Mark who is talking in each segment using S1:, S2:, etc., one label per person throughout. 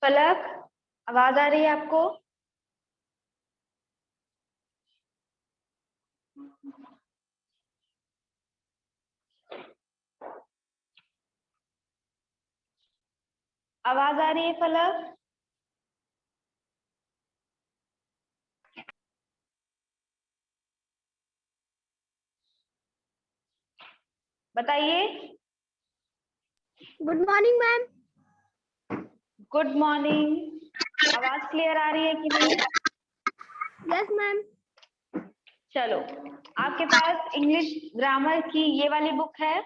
S1: पलक, आवाज आ रही है आपको? आवाज आ रही है पलक? बताइए।
S2: Good morning ma'am.
S1: Good morning. आवाज क्लियर आ रही है कि नहीं?
S2: Yes ma'am.
S1: चलो, आपके पास इंग्लिश ग्रामर की ये वाली बुक है?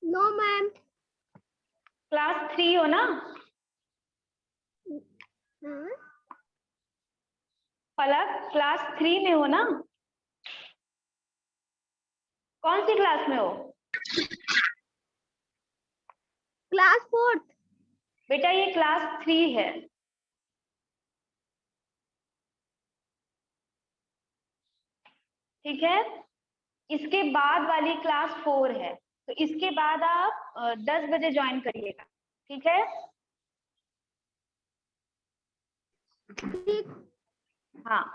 S2: No ma'am.
S1: क्लास 3 हो ना? पलक, क्लास 3 में हो ना? कौन सी क्लास में हो?
S2: Class 4th।
S1: बेटा ये क्लास 3 है। ठीक है, इसके बाद वाली क्लास 4 है, तो इसके बाद आप 10 बजे ज्वाइन करिएगा। ठीक है?
S2: ठीक।
S1: हाँ।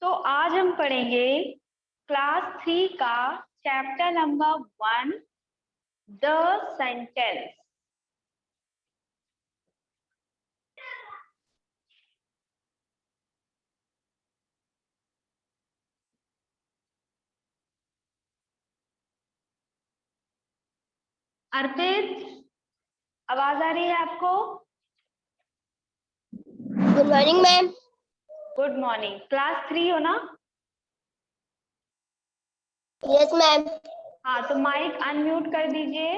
S1: तो आज हम पढ़ेंगे क्लास 3 का चैप्टर नंबर 1, द सेंटेंस। अर्पित, आवाज आ रही है आपको?
S2: Good morning ma'am.
S1: Good morning. Class 3 हो ना?
S2: Yes ma'am.
S1: हाँ, तो माइक अनम्यूट कर दीजिए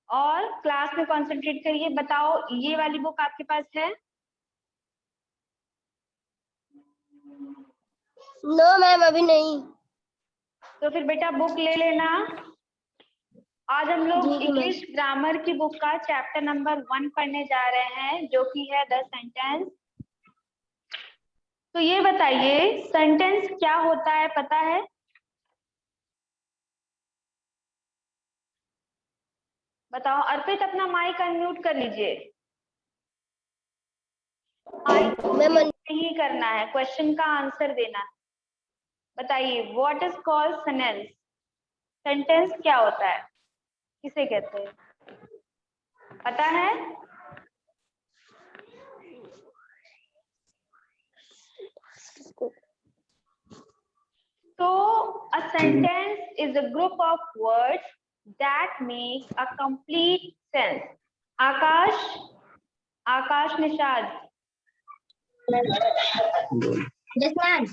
S1: और क्लास में कंसंट्रेट करिए। बताओ, ये वाली बुक आपके पास है?
S2: नो मैम, अभी नहीं।
S1: तो फिर बेटा बुक ले लेना। आज हम लोग
S2: ठीक है मैम।
S1: इंग्लिश ग्रामर की बुक का चैप्टर नंबर 1 पढ़ने जा रहे हैं, जो कि है द सेंटेंस। तो ये बताइए, सेंटेंस क्या होता है, पता है? बताओ। अर्पित, अपना माइक अनम्यूट कर लीजिए। माइक
S2: मैम
S1: नहीं करना है, क्वेश्चन का आंसर देना है। बताइए, what is called sentence? Sentence क्या होता है, किसे कहते हैं, पता है? So, a sentence is a group of words that make a complete sense. Akash, Akash Nishad,
S2: yes ma'am.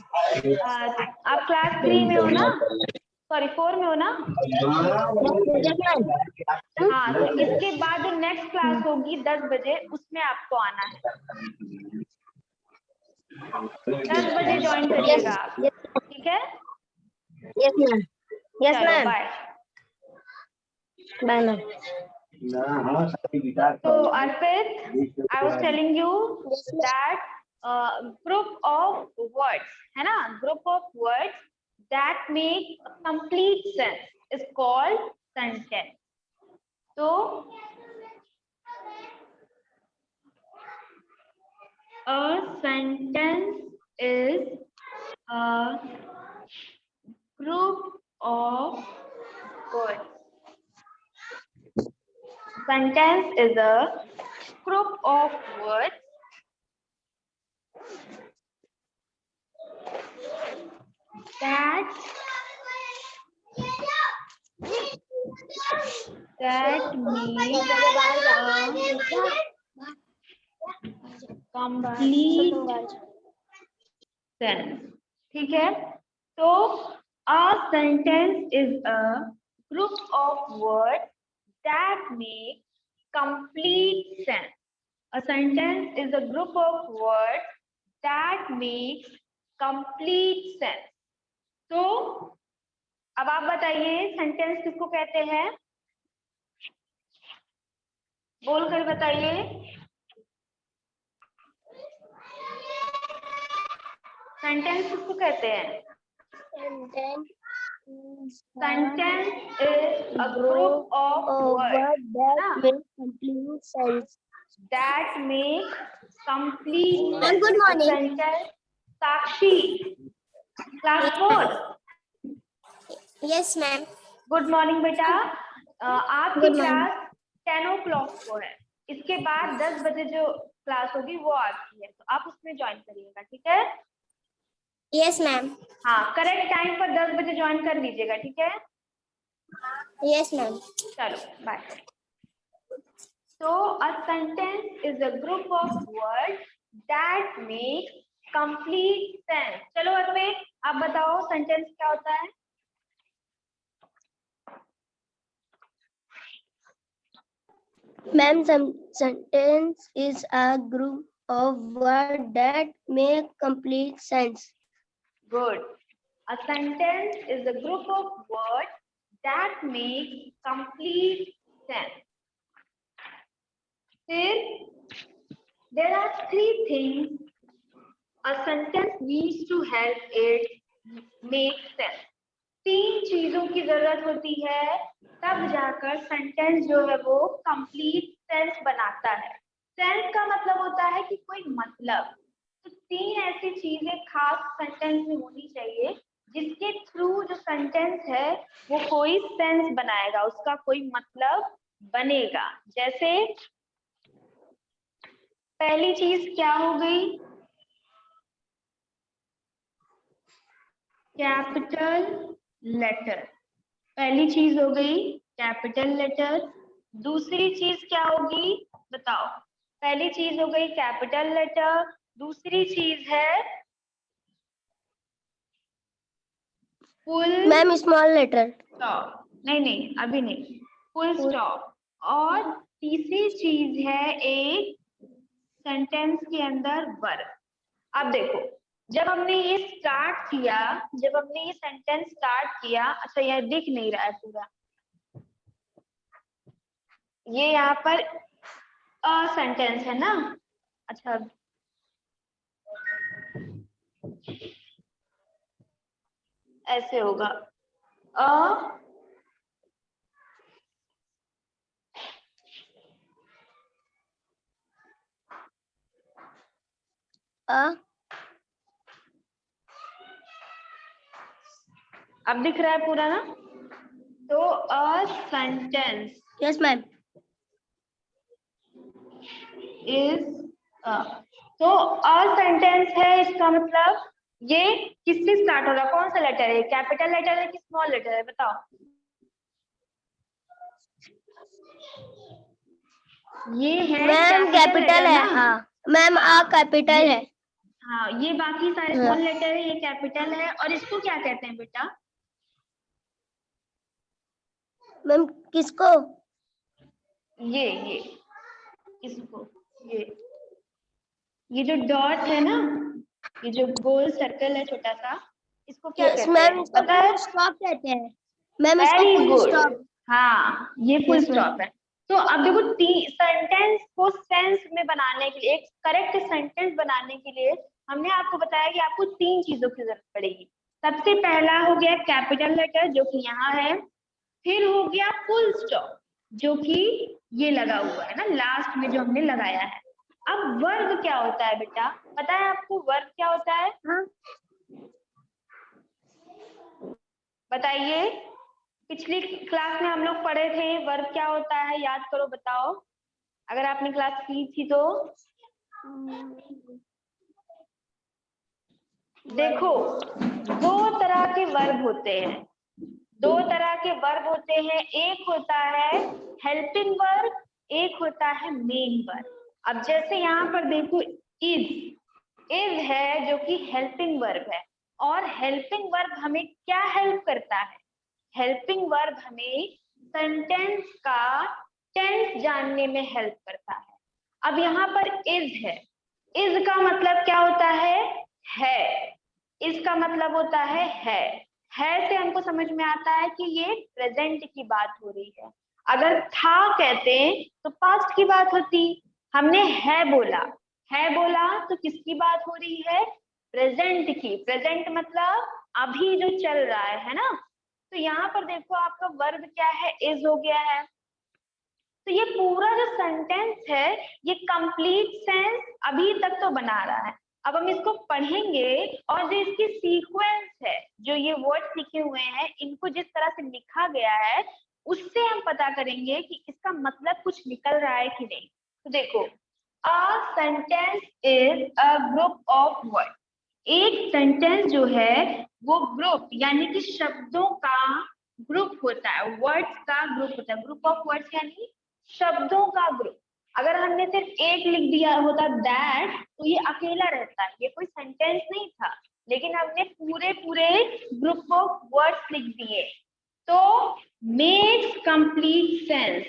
S1: आप क्लास 3 में हो ना? सॉरी 4 में हो ना?
S2: Yes ma'am.
S1: हाँ, तो इसके बाद जो नेक्स्ट क्लास होगी 10 बजे, उसमें आपको आना है। 10 बजे ज्वाइन करिएगा आप। ठीक है?
S2: Yes ma'am. यस
S1: चलो,
S2: ma'am.
S1: Bye.
S2: Bye ma'am.
S1: So Arpit, I was telling you that group of words, है ना? Group of words that make a complete sense is called sentence. So a sentence is a group of words. Sentence is a group of words that make complete sense. ठीक है? तो a sentence is a group of words that make complete sense. A sentence is a group of words that makes complete sense. तो अब आप बताइए, sentence किसको कहते हैं? बोलकर बताइए। सेंटेंस किसको कहते हैं? Sentence is a group of word that make complete
S2: Ma'am,
S1: sense.
S2: good
S1: A
S2: morning.
S1: sentence. Sakshi, class 4.
S2: Yes, ma'am.
S1: Good morning बेटा। आपकी
S2: Good morning.
S1: क्लास 10 o'clock को है। इसके बाद 10 बजे जो क्लास होगी वो आपकी है, तो आप उसमें ज्वाइन करिएगा, ठीक है?
S2: Yes, ma'am.
S1: हाँ, करेक्ट टाइम पर 10 बजे ज्वाइन कर लीजिएगा, ठीक है?
S2: Yes, ma'am.
S1: चलो bye. So a sentence is a group of words that make complete sense. चलो अर्पित, आप बताओ सेंटेंस क्या होता है?
S2: Ma'am, some sentence is a group of words that make complete sense.
S1: Good. A sentence is a group of words that make complete sense. There are three things a sentence needs to help it make sense. 3 चीजों की जरूरत होती है तब जाकर sentence जो है वो कंप्लीट सेंस बनाता है। सेंस का मतलब होता है कि कोई मतलब। तो 3 ऐसी चीजें खास सेंटेंस में होनी चाहिए जिसके थ्रू जो सेंटेंस है वो कोई सेंस बनाएगा, उसका कोई मतलब बनेगा। जैसे पहली चीज क्या हो गई? Capital letter. पहली चीज हो गई कैपिटल लेटर। दूसरी चीज क्या होगी बताओ? पहली चीज हो गई कैपिटल लेटर, दूसरी चीज है full
S2: Ma'am, small letter.
S1: Stop. नहीं अभी नहीं, फुल स्टॉप। और तीसरी चीज है एक सेंटेंस के अंदर वर्ब। अब देखो, जब हमने ये स्टार्ट किया, जब हमने ये सेंटेंस स्टार्ट किया, अच्छा यह दिख नहीं रहा है पूरा, ये यहाँ पर अ सेंटेंस है ना। अच्छा ऐसे होगा अ अब दिख रहा है पूरा ना? तो a sentence
S2: Yes, ma'am.
S1: Is तो अ सेंटेंस है, इसका मतलब ये किससे स्टार्ट होगा? कौन सा लेटर है? कैपिटल लेटर है कि स्मॉल लेटर है? बताओ। ये है
S2: मैम कैपिटल है। हाँ मैम आ कैपिटल है।
S1: हाँ, ये बाकी सारे स्मॉल लेटर है, ये कैपिटल है। और इसको क्या कहते हैं बेटा?
S2: मैम किसको?
S1: ये इसको, ये जो डॉट है ना, ये जो गोल सर्कल है छोटा सा, इसको क्या कहते
S2: मैम
S1: हैं
S2: इसको
S1: पता है?
S2: फुल स्टॉप कहते हैं। मैम इसको
S1: वेरी
S2: फुल
S1: गुड।
S2: स्टॉप।
S1: हाँ, ये फुल
S2: Yes, ma'am.
S1: स्टॉप है। तो अब देखो, सेंटेंस को सेंस में बनाने के लिए, एक करेक्ट सेंटेंस बनाने के लिए हमने आपको बताया कि आपको 3 चीजों की जरूरत पड़ेगी। सबसे पहला हो गया कैपिटल लेटर जो कि यहाँ है, फिर हो गया फुल स्टॉप जो कि ये लगा हुआ है ना लास्ट में जो हमने लगाया है। अब वर्ब क्या होता है बेटा? पता है आपको वर्ब क्या होता है?
S2: हाँ।
S1: बताइए, पिछली क्लास में हम लोग पढ़े थे वर्ब क्या होता है, याद करो बताओ, अगर आपने क्लास की थी तो। देखो, 2 तरह के वर्ब होते हैं, 2 तरह के वर्ब होते हैं। एक होता है हेल्पिंग वर्ब, एक होता है मेन वर्ब। अब जैसे यहाँ पर देखो, इज है जो कि हेल्पिंग वर्ब है। और हेल्पिंग वर्ब हमें क्या हेल्प करता है? हेल्पिंग वर्ब हमें सेंटेंस का टेंस जानने में हेल्प करता है। अब यहाँ पर इज है, इज का मतलब क्या होता है? इसका मतलब होता है से हमको समझ में आता है कि ये प्रेजेंट की बात हो रही है। अगर था कहते तो पास्ट की बात होती। हमने है बोला तो किसकी बात हो रही है? प्रेजेंट की, प्रेजेंट मतलब अभी जो चल रहा है ना। तो यहाँ पर देखो आपका वर्ब क्या है, इज हो गया है। तो ये पूरा जो सेंटेंस है ये कंप्लीट सेंस अभी तक तो बना रहा है। अब हम इसको पढ़ेंगे और जो इसकी सीक्वेंस है, जो ये वर्ड्स लिखे हुए हैं इनको जिस तरह से लिखा गया है उससे हम पता करेंगे कि इसका मतलब कुछ निकल रहा है कि नहीं। तो देखो, a sentence is a group of word. एक सेंटेंस जो है वो ग्रुप यानी कि शब्दों का ग्रुप होता है, वर्ड्स का ग्रुप होता है। ग्रुप ऑफ वर्ड्स यानी शब्दों का ग्रुप। अगर हमने सिर्फ एक लिख दिया होता दैट तो ये अकेला रहता है, ये कोई सेंटेंस नहीं था। लेकिन हमने पूरे पूरे ग्रुप ऑफ वर्ड्स लिख दिए तो मेक्स कंप्लीट सेंस।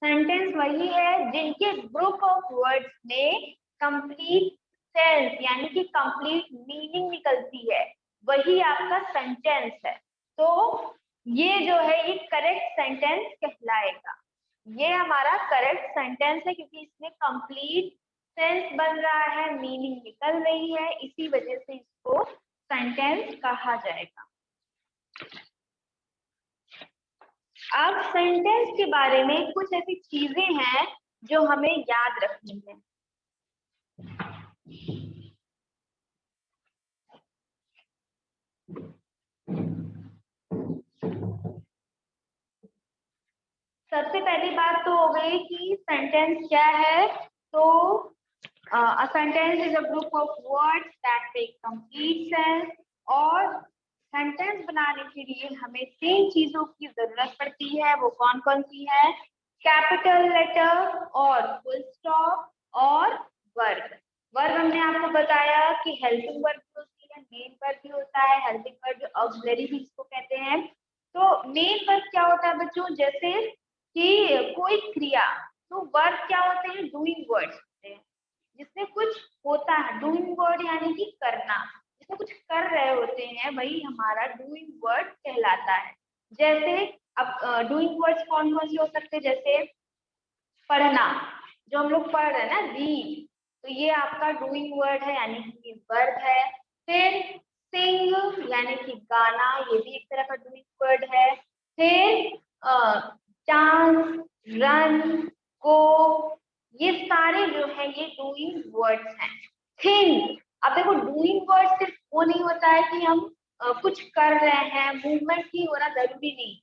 S1: सेंटेंस वही है जिनके ग्रुप ऑफ वर्ड्स में कंप्लीट सेंस यानी कि कंप्लीट मीनिंग निकलती है, वही आपका सेंटेंस है। तो ये जो है ये करेक्ट सेंटेंस कहलाएगा। ये हमारा करेक्ट सेंटेंस है क्योंकि इसमें कंप्लीट सेंस बन रहा है, मीनिंग निकल रही है, इसी वजह से इसको सेंटेंस कहा जाएगा। अब सेंटेंस के बारे में कुछ ऐसी चीजें हैं जो हमें याद रखनी है। सबसे पहली बात तो हो गई कि सेंटेंस क्या है। तो a sentence is a group of words that make complete sense। और सेंटेंस बनाने के लिए हमें 3 चीजों की जरूरत पड़ती है। वो कौन कौन सी है? कैपिटल लेटर और फुल स्टॉप और वर्ब। वर्ब हमने आपको बताया कि हेल्पिंग वर्ब भी होती है, मेन वर्ब भी होता है। हेल्पिंग वर्ब ऑक्सिलरी भी इसको कहते हैं। तो मेन वर्ब क्या होता है बच्चों? जैसे कि कोई क्रिया। तो वर्ब क्या होते हैं? डूइंग वर्ड्स होते हैं जिसमें कुछ होता है। डूइंग वर्ड यानी कि करना, जिसमें कुछ कर रहे होते हैं वही हमारा डूइंग वर्ड कहलाता है। जैसे अब डूइंग वर्ड्स कौन कौन से हो सकते हैं? जैसे पढ़ना, जो हम लोग पढ़ रहे हैं ना, रीड, तो ये आपका डूइंग वर्ड है यानी कि वर्ब है। फिर सिंग यानी कि गाना, ये भी एक तरह का डूइंग वर्ड है। फिर डांस, रन, गो, ये सारे जो है ये डूइंग वर्ड्स हैं। थिंक, अब देखो डूइंग वर्ड सिर्फ वो नहीं होता है कि हम कुछ कर रहे हैं, मूवमेंट ही होना जरूरी नहीं।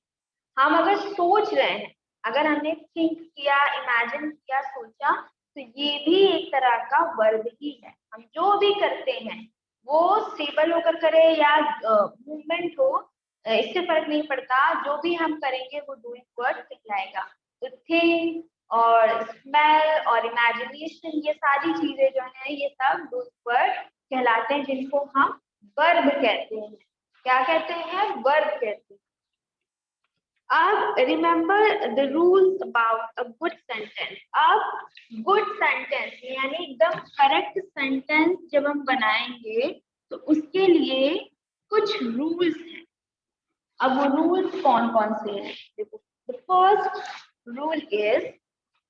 S1: हम अगर सोच रहे हैं, अगर हमने थिंक किया, इमेजिन किया, सोचा, तो ये भी एक तरह का वर्ब ही है। हम जो भी करते हैं वो स्टेबल होकर करें या मूवमेंट हो, इससे फर्क नहीं पड़ता, जो भी हम करेंगे वो डूइंग वर्ड कहलाएगा। तो थिंक और स्मेल और इमेजिनेशन, ये सारी चीजें जो है ये सब डूइंग वर्ड कहलाते हैं, जिनको हम वर्ब कहते हैं। क्या कहते हैं? वर्ब कहते हैं। अब remember the rules about a good sentence. अब गुड सेंटेंस यानी एकदम करेक्ट सेंटेंस जब हम बनाएंगे तो उसके लिए कुछ रूल्स हैं। अब वो रूल्स कौन कौन से हैं? देखो, the first rule is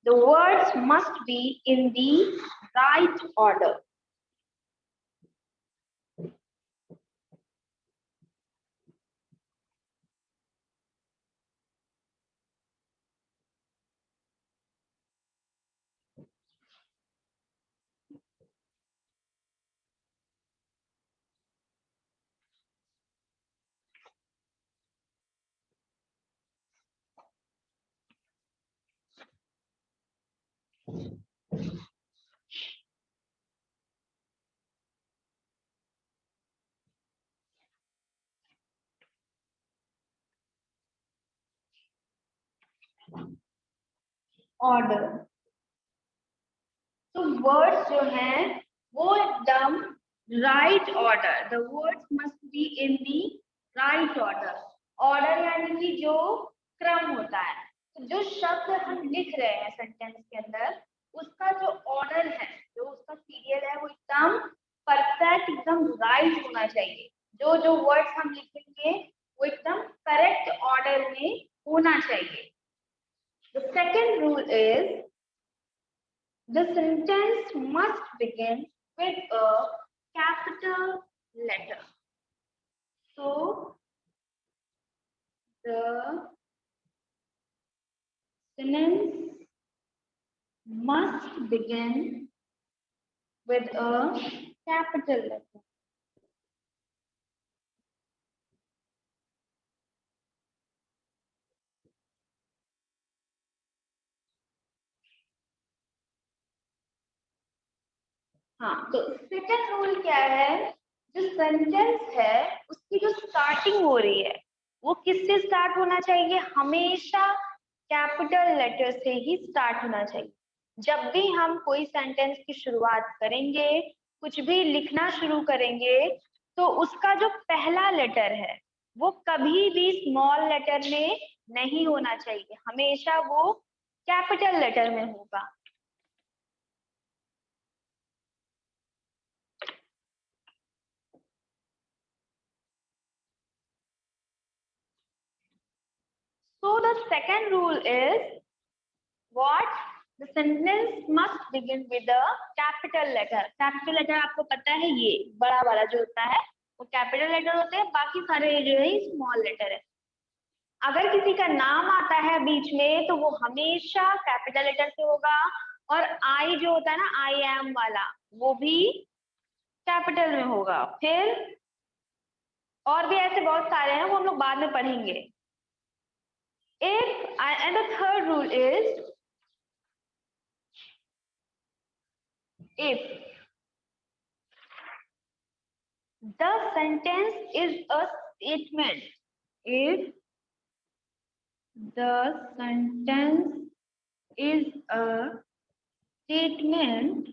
S1: the words must be in the right order. Order, तो वर्ड्स जो हैं वो एकदम right order, the words must be in the right order. Order यानी कि जो क्रम होता है। तो जो शब्द हम लिख रहे हैं सेंटेंस के अंदर, उसका जो ऑर्डर है, जो उसका सीरियल है, वो एकदम परफेक्ट, एकदम राइट होना चाहिए। जो जो वर्ड्स हम लिखेंगे वो एकदम करेक्ट ऑर्डर में होना चाहिए। The second rule is the sentence must begin with a capital letter. So the sentence must begin with a capital letter. हाँ, तो सेकंड रूल क्या है, जो सेंटेंस है उसकी जो स्टार्टिंग हो रही है वो किससे स्टार्ट होना चाहिए, हमेशा कैपिटल लेटर से ही स्टार्ट होना चाहिए। जब भी हम कोई सेंटेंस की शुरुआत करेंगे, कुछ भी लिखना शुरू करेंगे, तो उसका जो पहला लेटर है वो कभी भी स्मॉल लेटर में नहीं होना चाहिए, हमेशा वो कैपिटल लेटर में होगा। So the second rule is what? The sentence must begin with a capital letter. Capital letter आपको पता है, ये बड़ा वाला जो होता है वो कैपिटल लेटर होते हैं, बाकी सारे जो है स्मॉल लेटर है। अगर किसी का नाम आता है बीच में तो वो हमेशा कैपिटल लेटर से होगा, और आई जो होता है ना, आई एम वाला, वो भी कैपिटल में होगा। फिर और भी ऐसे बहुत सारे हैं, वो हम लोग बाद में पढ़ेंगे। If and the third rule is if the sentence is a statement, if the sentence is a statement,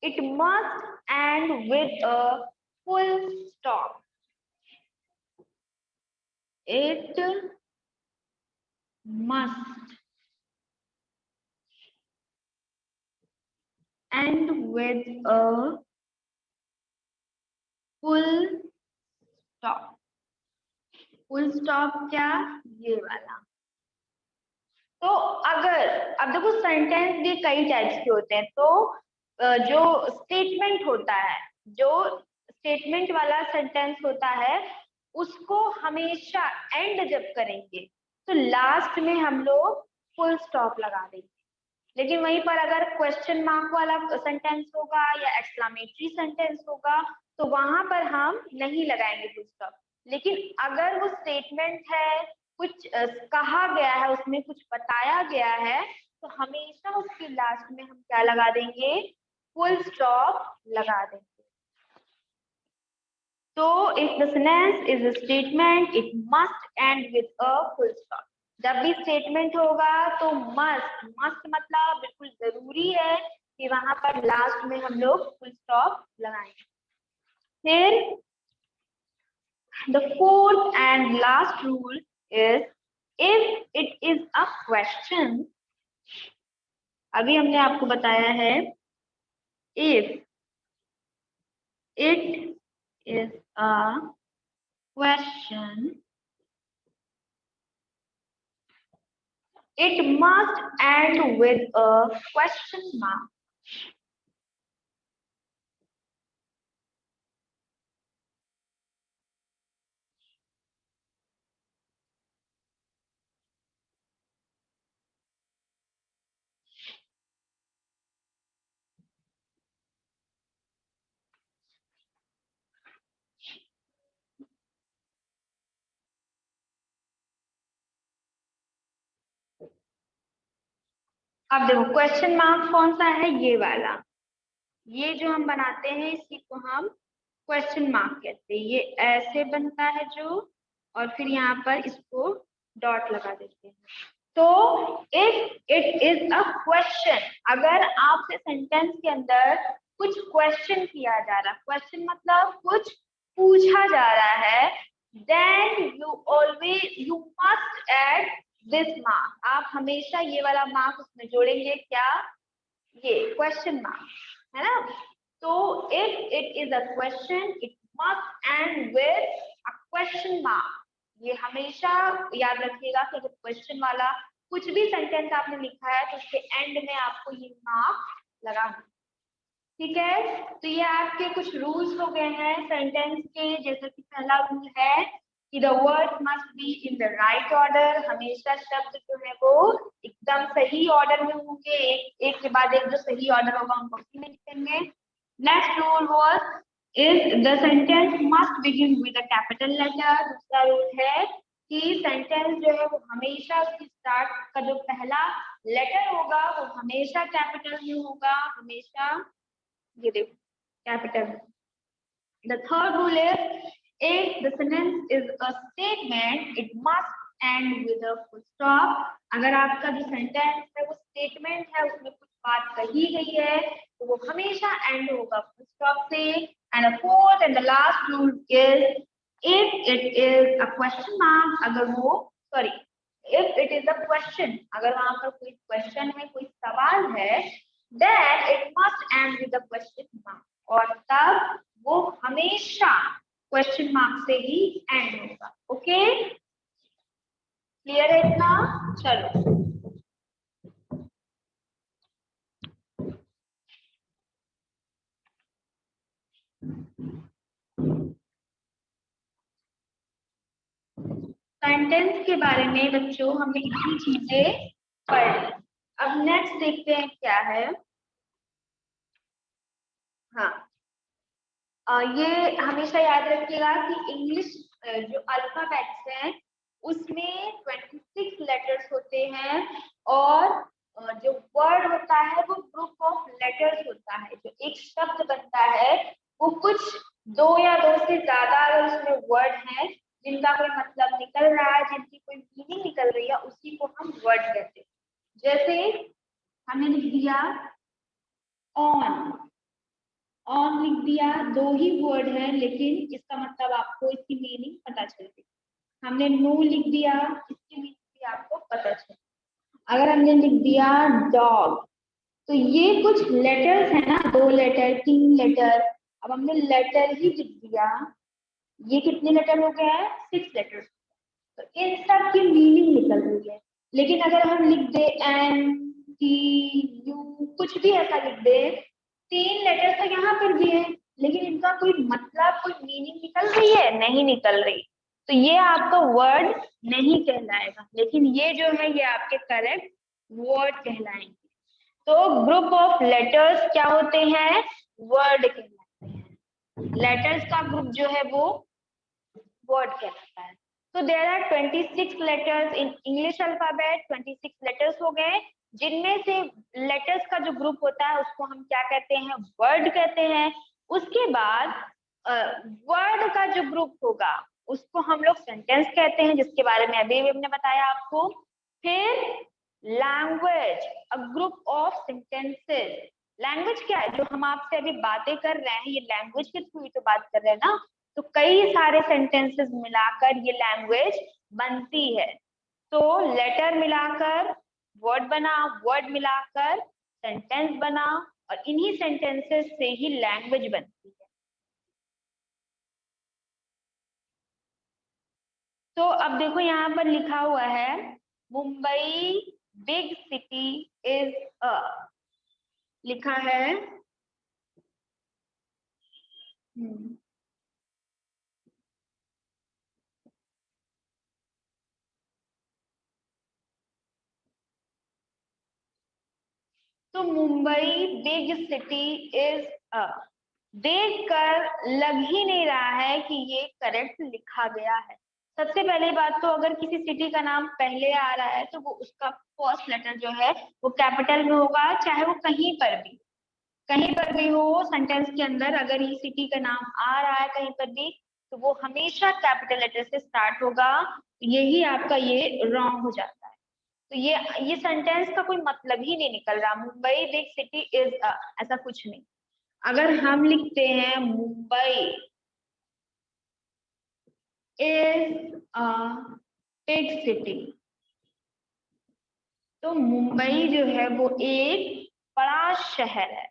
S1: it must end with a full stop. It must end with a full stop. Full stop क्या, ये वाला। तो अगर अब देखो sentence भी कई types के होते हैं, तो जो स्टेटमेंट होता है, जो स्टेटमेंट वाला सेंटेंस होता है, उसको हमेशा एंड जब करेंगे तो लास्ट में हम लोग फुल स्टॉप लगा देंगे। लेकिन वहीं पर अगर क्वेश्चन मार्क वाला सेंटेंस होगा या एक्सक्लेमेटरी सेंटेंस होगा तो वहां पर हम नहीं लगाएंगे फुल स्टॉप। लेकिन अगर वो स्टेटमेंट है, कुछ कहा गया है, उसमें कुछ बताया गया है, तो हमेशा उसके लास्ट में हम क्या लगा देंगे, फुल स्टॉप लगा देंगे। तो if the sentence is a statement, it must end with a full stop. जब भी स्टेटमेंट होगा तो मस्ट, मस्ट मतलब बिल्कुल जरूरी है कि वहां पर लास्ट में हम लोग फुल स्टॉप लगाएंगे। फिर the fourth and last rule is if it is a question, अभी हमने आपको बताया है if it is a question, it must end with a question mark. अब देखो क्वेश्चन मार्क कौन सा है, ये वाला, ये जो हम बनाते हैं इसी को हम क्वेश्चन मार्क कहते हैं। ये ऐसे बनता है जो, और फिर यहाँ पर इसको डॉट लगा देते हैं। तो if it is a question, अगर आपसे सेंटेंस के अंदर कुछ क्वेश्चन किया जा रहा, क्वेश्चन मतलब कुछ पूछा जा रहा है, then you must add this mark. आप हमेशा ये वाला मार्क उसमें जोड़ेंगे, क्या, ये क्वेश्चन मार्क है ना। तो if it is a question, it must and with a question mark. ये हमेशा याद रखिएगा कि अगर क्वेश्चन वाला कुछ भी सेंटेंस आपने लिखा है तो उसके एंड में आपको ये मार्क लगाना। ठीक है, तो ये आपके कुछ रूल्स हो गए हैं सेंटेंस के। जैसे कि पहला रूल है कि the word must be in the right order, हमेशा शब्द जो है वो एकदम सही ऑर्डर में होंगे, एक के बाद एक जो सही ऑर्डर होगा उनको उसी में लिखेंगे। Next rule was is the sentence must begin with a capital letter. दूसरा रूल है कि सेंटेंस जो है वो हमेशा उसकी स्टार्ट का जो पहला लेटर होगा वो हमेशा कैपिटल में होगा, हमेशा, ये देखो capital. The third rule is if the sentence is a statement, it must end with a full stop. अगर आपका जो सेंटेंस है वो स्टेटमेंट है, उसमें कुछ बात कही गई है, तो वो हमेशा एंड होगा फुल स्टॉप से। And the fourth and the last rule is if it is a question mark, अगर वो sorry if it is a question, अगर वहां पर कोई क्वेश्चन है, कोई सवाल है, then it must end with a question mark, और तब वो हमेशा क्वेश्चन मार्क से ही एंड होगा। ओके, क्लियर है इतना? चलो, सेंटेंस के बारे में बच्चों हमने इतनी चीजें पढ़ ली। अब नेक्स्ट देखते हैं क्या है। हाँ, ये हमेशा याद रखिएगा कि इंग्लिश जो अल्फाबेट्स हैं उसमें 26 लेटर्स होते हैं, और जो वर्ड होता है वो ग्रुप ऑफ लेटर्स होता है। जो एक शब्द बनता है वो कुछ दो या दो से ज्यादा अगर उसमें वर्ड है जिनका कोई मतलब निकल रहा है, जिनकी कोई मीनिंग निकल रही है, उसी को हम वर्ड कहते हैं। जैसे हमने लिख दिया ऑन, ऑन लिख दिया, दो ही वर्ड है लेकिन इसका मतलब आपको इसकी मीनिंग पता चल गई। हमने नो लिख दिया, इसकी मीनिंग भी आपको पता चल। अगर हमने लिख दिया डॉग, तो ये कुछ लेटर्स है ना, 2 लेटर 3 लेटर, अब हमने लेटर ही लिख दिया, ये कितने लेटर हो गए हैं? 6 लेटर्स। तो इन सब की मीनिंग निकल रही है। लेकिन अगर हम लिख दे एन टी यू, कुछ भी ऐसा लिख दे, 3 लेटर तो यहाँ पर भी है लेकिन इनका कोई मतलब, कोई मीनिंग निकल रही है? नहीं निकल रही, तो ये आपका वर्ड नहीं कहलाएगा। लेकिन ये जो है ये आपके करेक्ट वर्ड कहलाएंगे। तो ग्रुप ऑफ लेटर्स क्या होते हैं? वर्ड कहलाते हैं। लेटर्स का ग्रुप जो है वो वर्ड कहलाता है। तो there are 26 letters in English alphabet. 26 letters हो गए, जिनमें से लेटर्स का जो ग्रुप होता है उसको हम क्या कहते हैं? वर्ड कहते हैं। उसके बाद वर्ड का जो ग्रुप होगा उसको हम लोग सेंटेंस कहते हैं, जिसके बारे में अभी हमने बताया आपको। फिर language, a group of sentences. Language क्या है? जो हम आपसे अभी बातें कर रहे हैं, ये लैंग्वेज के थ्रू ही तो बात कर रहे हैं ना। तो कई सारे सेंटेंसेस मिलाकर ये लैंग्वेज बनती है। तो लेटर मिलाकर वर्ड बना, वर्ड मिलाकर सेंटेंस बना, और इन्हीं सेंटेंसेस से ही लैंग्वेज बनती है। तो अब देखो यहाँ पर लिखा हुआ है Mumbai big city is a, लिखा है तो Mumbai big city is a, देखकर लग ही नहीं रहा है कि ये करेक्ट लिखा गया है। सबसे पहली बात तो अगर किसी सिटी का नाम पहले आ रहा है तो वो उसका फर्स्ट लेटर जो है वो कैपिटल में होगा, चाहे वो कहीं पर भी हो सेंटेंस के अंदर। अगर ये सिटी का नाम आ रहा है कहीं पर भी तो वो हमेशा कैपिटल लेटर से स्टार्ट होगा। यही आपका ये रॉन्ग हो जाता है। तो ये सेंटेंस का कोई मतलब ही नहीं निकल रहा। मुंबई बिग सिटी इज ऐसा कुछ नहीं। अगर हम लिखते हैं Mumbai is a big city, तो मुंबई जो है वो एक बड़ा शहर है,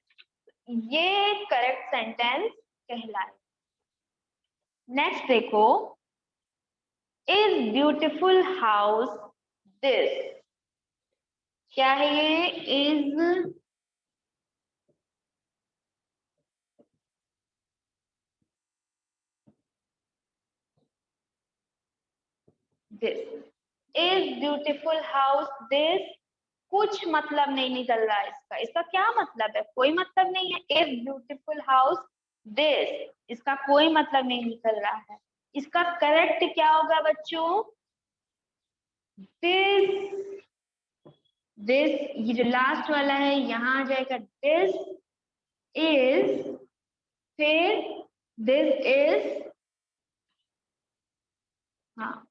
S1: ये करेक्ट सेंटेंस कहलाए। नेक्स्ट देखो, इज ब्यूटीफुल हाउस दिस, क्या है ये? Is this is beautiful house this, कुछ मतलब नहीं निकल रहा है इसका। इसका क्या मतलब है? कोई मतलब नहीं है। इज ब्यूटीफुल हाउस दिस, इसका कोई मतलब नहीं निकल रहा है। इसका करेक्ट क्या होगा बच्चों? दिस, दिस, ये जो लास्ट वाला है यहाँ आ जाएगा। दिस इज, फिर दिस इज, हाँ,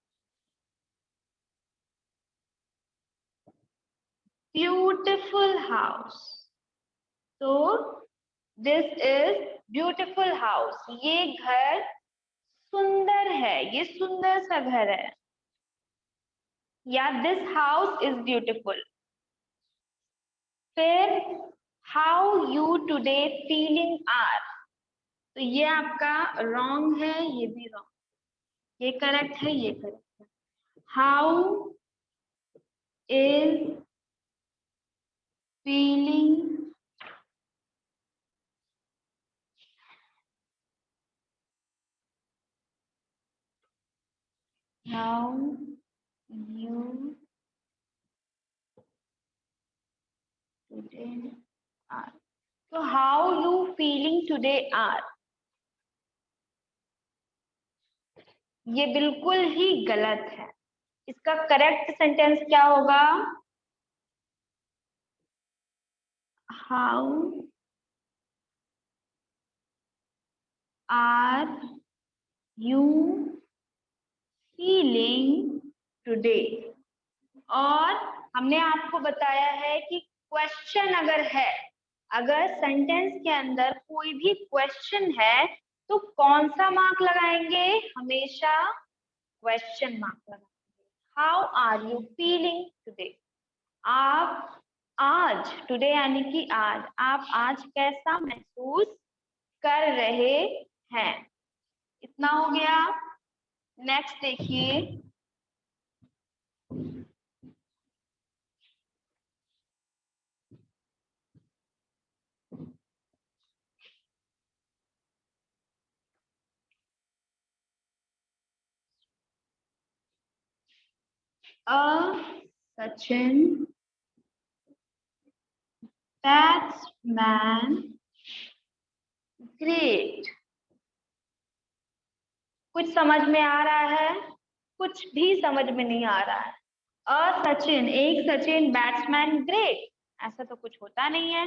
S1: ब्यूटीफुल हाउस। तो दिस इज ब्यूटीफुल हाउस, ये घर सुंदर है, ये सुंदर सा घर है। या दिस हाउस इज ब्यूटीफुल। फिर how you today feeling are, तो ये आपका रॉन्ग है, ये भी रॉन्ग, ये करेक्ट है, ये करेक्ट है। How is feeling how you today are, तो how you feeling today are, ये बिल्कुल ही गलत है। इसका करेक्ट सेंटेंस क्या होगा? How are you feeling today. और हमने आपको बताया है कि क्वेश्चन अगर है, अगर सेंटेंस के अंदर कोई भी क्वेश्चन है तो कौन सा मार्क लगाएंगे? हमेशा क्वेश्चन मार्क लगाएंगे। How are you feeling today, आप आज, टुडे यानी कि आज, आप आज कैसा महसूस कर रहे हैं। इतना हो गया। नेक्स्ट देखिए, सचिन बैट्समैन ग्रेट। कुछ समझ में आ रहा है? कुछ भी समझ में नहीं आ रहा है। सचिन, एक सचिन बैट्समैन ग्रेट, ऐसा तो कुछ होता नहीं है।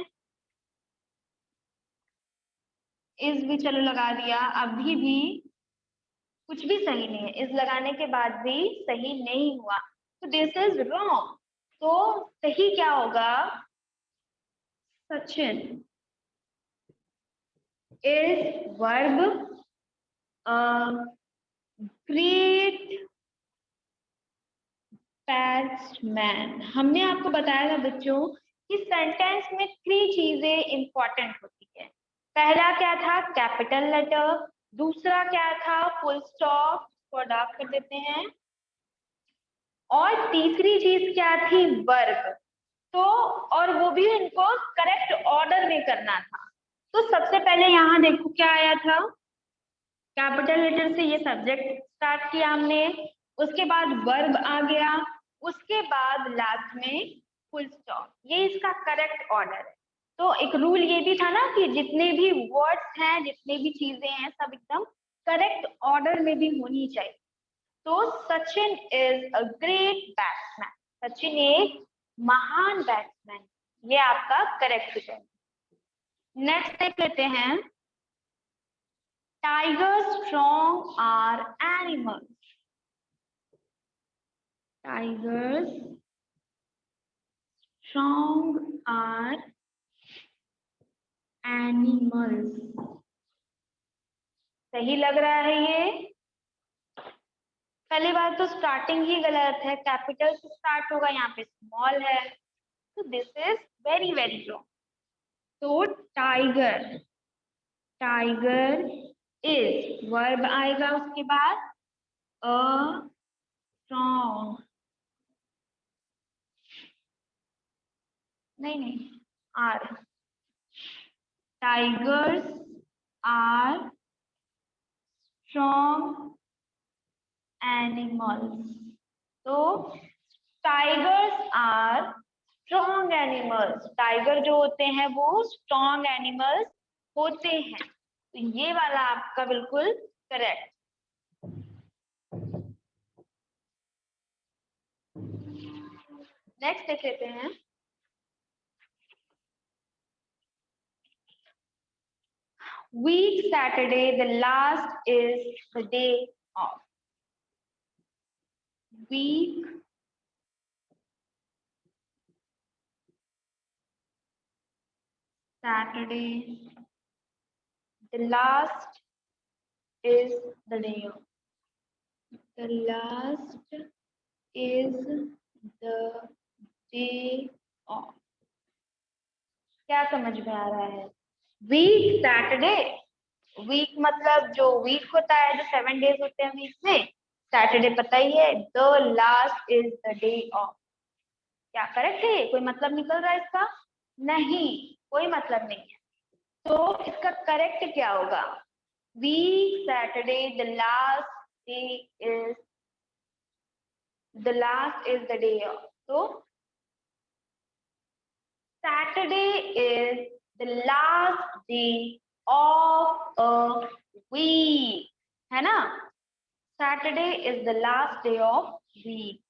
S1: इस भी चलो लगा दिया, अभी भी कुछ भी सही नहीं है, इस लगाने के बाद भी सही नहीं हुआ, तो दिस इज रॉन्ग। तो सही क्या होगा? Sachin is verb, great batsman. हमने आपको बताया था बच्चों कि सेंटेंस में 3 चीजें इंपॉर्टेंट होती है। पहला क्या था? Capital letter. दूसरा क्या था? फुल स्टॉप, को डार्क कर देते हैं। और तीसरी चीज क्या थी? वर्ब। तो और वो भी इनको करेक्ट ऑर्डर में करना था। तो सबसे पहले यहाँ देखो क्या आया था, कैपिटल लेटर से ये सब्जेक्ट स्टार्ट किया हमने, उसके बाद वर्ब आ गया, उसके बाद लास्ट में फुल स्टॉप। ये इसका करेक्ट ऑर्डर है। तो एक रूल ये भी था ना कि जितने भी वर्ड्स हैं, जितने भी चीजें हैं, सब एकदम करेक्ट ऑर्डर में भी होनी चाहिए। तो Sachin is a great batsman, Sachin एक महान बैट्समैन, ये आपका करेक्ट है। नेक्स्ट देख लेते हैं, tigers strong are animals. Tigers strong are animals, सही लग रहा है ये? पहली बात तो स्टार्टिंग ही गलत है, कैपिटल से स्टार्ट होगा, यहाँ पे स्मॉल है, तो this is very very wrong. तो टाइगर, टाइगर इज वर्ब आएगा, उसके बाद अ स्ट्रॉन्ग, नहीं नहीं, are, tigers are strong animals. तो tigers are strong animals, tiger जो होते हैं वो स्ट्रॉन्ग एनिमल्स होते हैं। तो ये वाला आपका बिल्कुल करेक्ट। नेक्स्ट देख लेते हैं। Week Saturday, the last is the day off. Week Saturday, the last is the day off. The last is the day off. क्या समझ में आ रहा है? वीक सैटरडे, वीक मतलब जो वीक होता है, जो 7 डेज होते हैं वीक में, सैटरडे पता ही है। The last is the day of. क्या करेक्ट है? कोई मतलब निकल रहा है इसका? नहीं, कोई मतलब नहीं है। तो इसका करेक्ट क्या होगा? Week Saturday, the last is the day of. तो Saturday is the last day of a week, है ना? Saturday is the last day of week.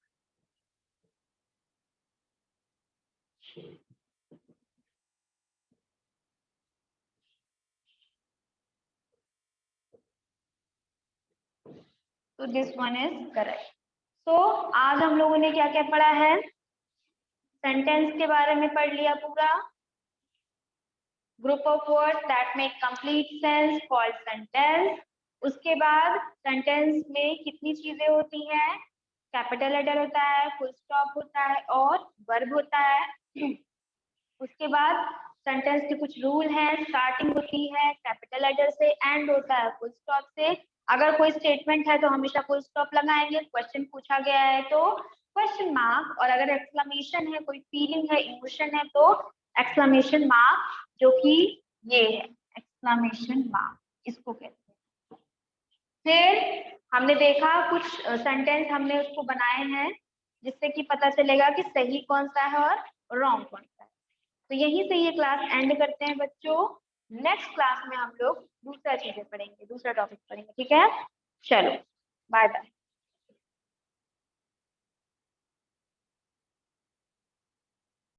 S1: So this one is correct. So आज हम लोगों ने क्या क्या पढ़ा है? सेंटेंस के बारे में पढ़ लिया पूरा। Group of words that make complete sense called sentence. उसके बाद सेंटेंस में कितनी चीजें होती हैं? कैपिटल लेटर होता है, फुल स्टॉप होता है और वर्ब होता है। उसके बाद सेंटेंस के कुछ रूल हैं। स्टार्टिंग होती है कैपिटल लेटर से, एंड होता है फुल स्टॉप से। अगर कोई स्टेटमेंट है तो हमेशा फुल स्टॉप लगाएंगे। क्वेश्चन पूछा गया है तो क्वेश्चन मार्क, और अगर एक्सक्लेमेशन है, कोई फीलिंग है, इमोशन है, तो एक्सक्लेमेशन मार्क, जो कि ये है एक्सक्लेमेशन मार्क, इसको कहते हैं। फिर हमने देखा कुछ सेंटेंस हमने उसको बनाए हैं जिससे कि पता चलेगा कि सही कौन सा है और रॉन्ग कौन सा है। तो यहीं से ये क्लास एंड करते हैं बच्चों। नेक्स्ट क्लास में हम लोग दूसरा चीजें पढ़ेंगे, दूसरा टॉपिक पढ़ेंगे। ठीक है, चलो बाय बाय।